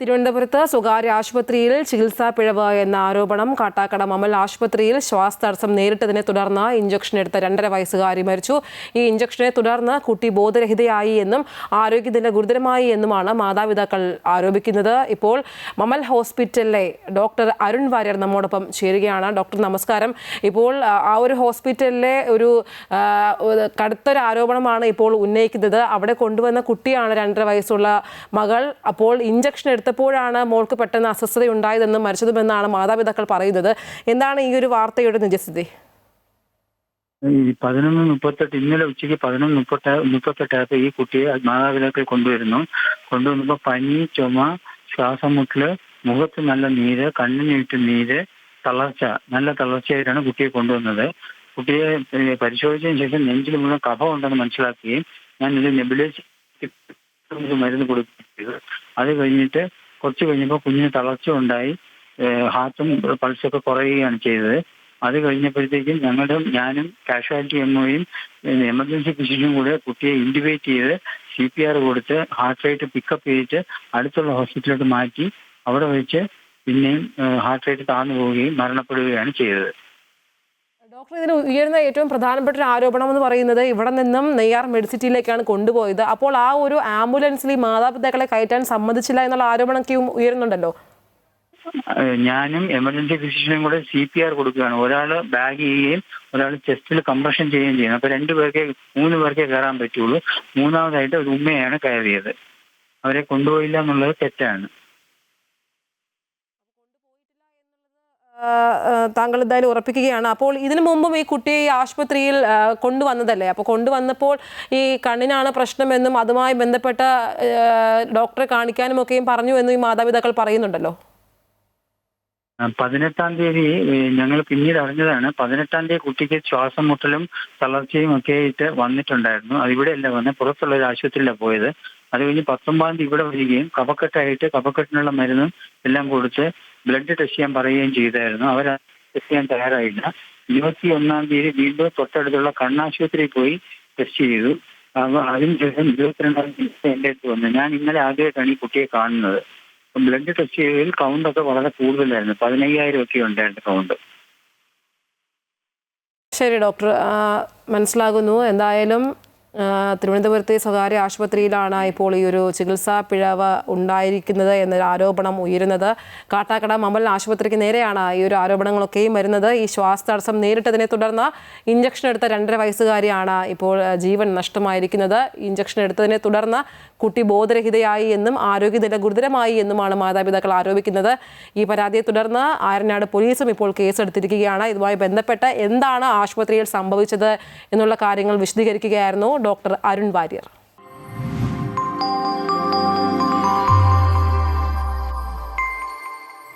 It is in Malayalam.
തിരുവനന്തപുരത്ത് സ്വകാര്യ ആശുപത്രിയിൽ ചികിത്സാ പിഴവ് എന്ന ആരോപണം. കാട്ടാക്കട മമൽ ആശുപത്രിയിൽ ശ്വാസതടസ്സം നേരിട്ടതിനെ തുടർന്ന് ഇഞ്ചക്ഷൻ എടുത്ത 2.5 വയസ്സുകാരി മരിച്ചു. ഈ ഇഞ്ചക്ഷനെ തുടർന്ന് കുട്ടി ബോധരഹിതയായി എന്നും ആരോഗ്യനില ഗുരുതരമായി എന്നുമാണ് മാതാപിതാക്കൾ ആരോപിക്കുന്നത്. ഇപ്പോൾ മമൽ ഹോസ്പിറ്റലിലെ ഡോക്ടർ അരുൺ വാര്യർ നമ്മോടൊപ്പം ചേരുകയാണ്. ഡോക്ടർ നമസ്കാരം. ഇപ്പോൾ ആ ഒരു ഹോസ്പിറ്റലിലെ ഒരു കടുത്തൊരു ആരോപണമാണ് ഇപ്പോൾ ഉന്നയിക്കുന്നത്. അവിടെ കൊണ്ടുവന്ന കുട്ടിയാണ് 2.5 വയസ്സുള്ള മകൾ. അപ്പോൾ ഇഞ്ചക്ഷൻ എടുത്തപ്പോഴാണ് മോൾക്ക് പെട്ടെന്ന് അസ്വസ്ഥത ഉണ്ടായതെന്നും മരിച്ചതുമെന്നാണ് മാതാപിതാക്കൾ പറയുന്നത്. എന്താണ് ഈ ഒരു വാർത്തയുടെ നിജസ്ഥിതി? 11:38 ഇന്നലെ ഉച്ചയ്ക്ക് 11:38 ഈ കുട്ടിയെ മാതാപിതാക്കൾ കൊണ്ടുവന്നപ്പോൾ പനി, ചുമ, ശ്വാസം മുട്ടല്, മുഖത്ത് നല്ല നീര്, കണ്ണിന് നീര്, നല്ല തളർച്ചയായിട്ടാണ് കുട്ടിയെ കൊണ്ടുവന്നത്. കുട്ടിയെ പരിശോധിച്ചതിന് ശേഷം നെഞ്ചിൽ മുഴുവൻ കഫം ഉണ്ടെന്ന് മനസ്സിലാക്കുകയും ഞാൻ ഇത് നെബുലൈസ് മരുന്ന് കൊടുക്കുകയും അത് കഴിഞ്ഞിട്ട് കുറച്ച് കഴിഞ്ഞപ്പോൾ കുഞ്ഞിന് തളർച്ച ഉണ്ടായി, ഹാർട്ടും പൾസൊക്കെ കുറയുകയാണ് ചെയ്തത്. അത് കഴിഞ്ഞപ്പോഴത്തേക്കും ഞാനും കാഷ്വാലിറ്റി എംഒയും എമർജൻസി ഫിസിഷ്യനും കൂടെ കുട്ടിയെ ഇൻറ്റുബേറ്റ് ചെയ്ത് CPR കൊടുത്ത് ഹാർട്ട് റേറ്റ് പിക്കപ്പ് ചെയ്തിട്ട് അടുത്തുള്ള ഹോസ്പിറ്റലിലോട്ട് മാറ്റി അവിടെ വെച്ച് പിന്നെയും ഹാർട്ട് റേറ്റ് താഴ്ന്നു പോവുകയും മരണപ്പെടുകയാണ് ചെയ്തത്. ഡോക്ടർ, ഇതിന് ഉയർന്ന ഏറ്റവും പ്രധാനപ്പെട്ട ഒരു ആരോപണം എന്ന് പറയുന്നത് ഇവിടെ നിന്നും നെയ്യാർ മെഡിസിറ്റിയിലേക്കാണ് കൊണ്ടുപോയത്. അപ്പോൾ ആ ഒരു ആംബുലൻസിൽ ഈ മാതാപിതാക്കളെ കയറ്റാൻ സമ്മതിച്ചില്ല എന്നുള്ള ആരോപണമൊക്കെ ഉയരുന്നുണ്ടല്ലോ. ഞാനും എമർജൻസി ഫിസിഷ്യനും കൂടെ CPR കൊടുക്കുകയാണ്. ഒരാൾ ബാഗ് ചെയ്യുകയും ഒരാൾ ചെസ്റ്റിൽ കംപ്രഷൻ ചെയ്യുകയും ചെയ്യുന്നു. അപ്പോൾ 3 പേർക്കേ കയറാൻ പറ്റുള്ളൂ. മൂന്നാമതായിട്ട് ഒരു ഉമ്മയാണ് കയറിയത്. അവരെ കൊണ്ടുപോയില്ല എന്നുള്ളത് തെറ്റാണ്. താങ്കൾ എന്തായാലും ഉറപ്പിക്കുകയാണ്. അപ്പോൾ ഇതിനു മുമ്പും ഈ കുട്ടിയെ ഈ ആശുപത്രിയിൽ കൊണ്ടുവന്നതല്ലേ? അപ്പോൾ കൊണ്ടുവന്നപ്പോൾ ഈ കണ്ണിനാണ് പ്രശ്നമെന്നും അതുമായി ബന്ധപ്പെട്ട ഡോക്ടറെ കാണിക്കാനും ഒക്കെയും പറഞ്ഞു എന്നും ഈ മാതാപിതാക്കൾ പറയുന്നുണ്ടല്ലോ. 18-ാം തീയതി ഞങ്ങൾ പിന്നീട് അറിഞ്ഞതാണ്. 18-ാം തീയതി കുട്ടിക്ക് ശ്വാസം മുട്ടലും തളർച്ചയും ഒക്കെ ആയിട്ട് വന്നിട്ടുണ്ടായിരുന്നു. അതിവിടെ അല്ല വന്നത്, പുറത്തുള്ള ഒരു ആശുപത്രിയിലാണ് പോയത്. അത് കഴിഞ്ഞ് 19-ാം തീയതി ഇവിടെ വരികയും കഫക്കെട്ടിനുള്ള മരുന്നും എല്ലാം കൊടുത്ത് ബ്ലഡ് ടെസ്റ്റ് ചെയ്യാൻ പറയുകയും ചെയ്തായിരുന്നു. അവർ ടെസ്റ്റ് ചെയ്യാൻ തയ്യാറായില്ല. 21-ാം തീയതി വീണ്ടും തൊട്ടടുത്തുള്ള കണ്ണാശുപത്രിയിൽ പോയി ടെസ്റ്റ് ചെയ്തു. അതിനുശേഷം 22-ാം തീയതി എൻ്റെ അടുത്ത് വന്നു. ഞാൻ ഇന്നലെ ആദ്യമായിട്ടാണ് ഈ കുട്ടിയെ കാണുന്നത്. ബ്ലഡ് ടെസ്റ്റ് ചെയ്തതിൽ കൗണ്ടൊക്കെ വളരെ കൂടുതലായിരുന്നു. 15,000 ഒക്കെ ഉണ്ടായിരുന്നു കൗണ്ട്. ശരി ഡോക്ടർ, മനസ്സിലാകുന്നു. എന്തായാലും തിരുവനന്തപുരത്തെ സ്വകാര്യ ആശുപത്രിയിലാണ് ഇപ്പോൾ ഈ ഒരു ചികിത്സാ പിഴവ് ഉണ്ടായിരിക്കുന്നത് എന്നൊരു ആരോപണം ഉയരുന്നത്. കാട്ടാക്കട മമൽ ആശുപത്രിക്ക് നേരെയാണ് ഈ ഒരു ആരോപണങ്ങളൊക്കെയും വരുന്നത്. ഈ ശ്വാസതടസ്സം നേരിട്ടതിനെ തുടർന്ന് ഇഞ്ചക്ഷൻ എടുത്ത 2.5 വയസ്സുകാരിയാണ് ഇപ്പോൾ ജീവൻ നഷ്ടമായിരിക്കുന്നത്. ഇഞ്ചക്ഷൻ എടുത്തതിനെ തുടർന്ന് കുട്ടി ബോധരഹിതയായി എന്നും ആരോഗ്യനില ഗുരുതരമായി എന്നുമാണ് മാതാപിതാക്കൾ ആരോപിക്കുന്നത്. ഈ പരാതിയെ തുടർന്ന് ആയരനാട് പോലീസും ഇപ്പോൾ കേസെടുത്തിരിക്കുകയാണ്. ഇതുമായി ബന്ധപ്പെട്ട് എന്താണ് ആശുപത്രിയിൽ സംഭവിച്ചത് എന്നുള്ള കാര്യങ്ങൾ വിശദീകരിക്കുകയായിരുന്നു ഡോക്ടർ അരുൺ വാര്യർ.